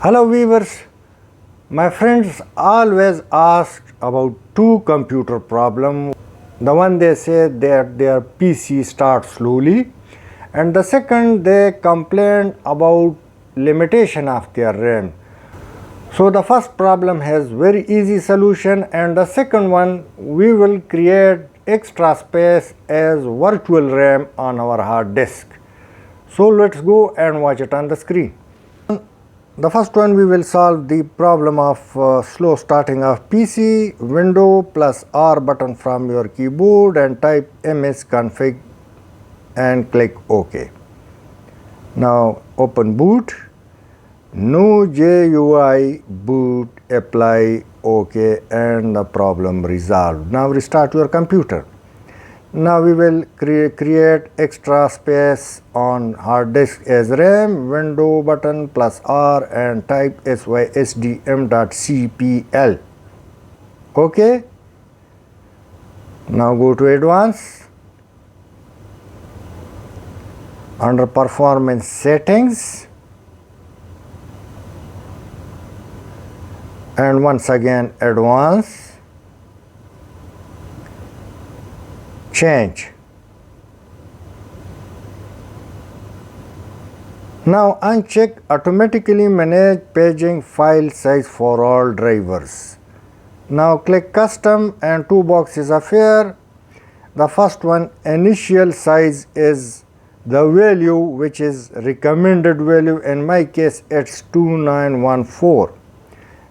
Hello viewers, my friends always ask about two computer problems. The one they say that their PC starts slowly, and the second they complain about limitation of their RAM. So the first problem has very easy solution, and the second one we will create extra space as virtual RAM on our hard disk. So let's go and watch it on the screen. The first one, we will solve the problem of slow starting of PC. Window plus R button from your keyboard and type msconfig and click OK. Now open boot. No GUI boot, apply OK, and the problem resolved. Now restart your computer. Now we will create extra space on hard disk as RAM, window button plus R and type sysdm.cpl. Okay. Now go to advanced. Under performance settings. And once again advanced. Change. Now uncheck automatically manage paging file size for all drivers. Now click custom and two boxes appear. The first one, initial size, is the value which is recommended value. In my case it's 2914.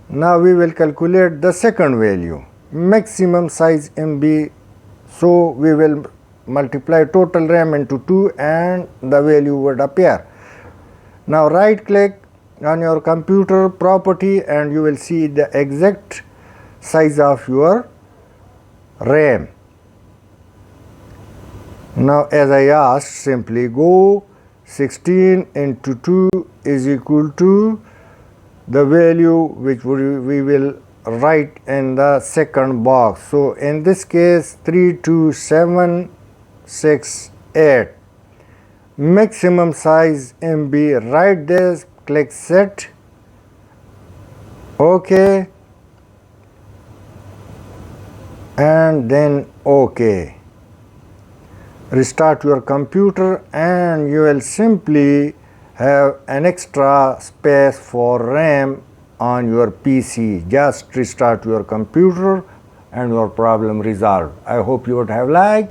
Now we will calculate the second value, maximum size MB. So we will multiply total RAM into 2 and the value would appear. Now right click on your computer property and you will see the exact size of your RAM. Now as I asked, simply go 16 into 2 is equal to the value which we will write in the second box. So in this case 32768, maximum size MB. Write this, click set, OK, and then OK. Restart your computer and you will simply have an extra space for RAM on your PC. Just restart your computer and your problem resolved. I hope you would have liked.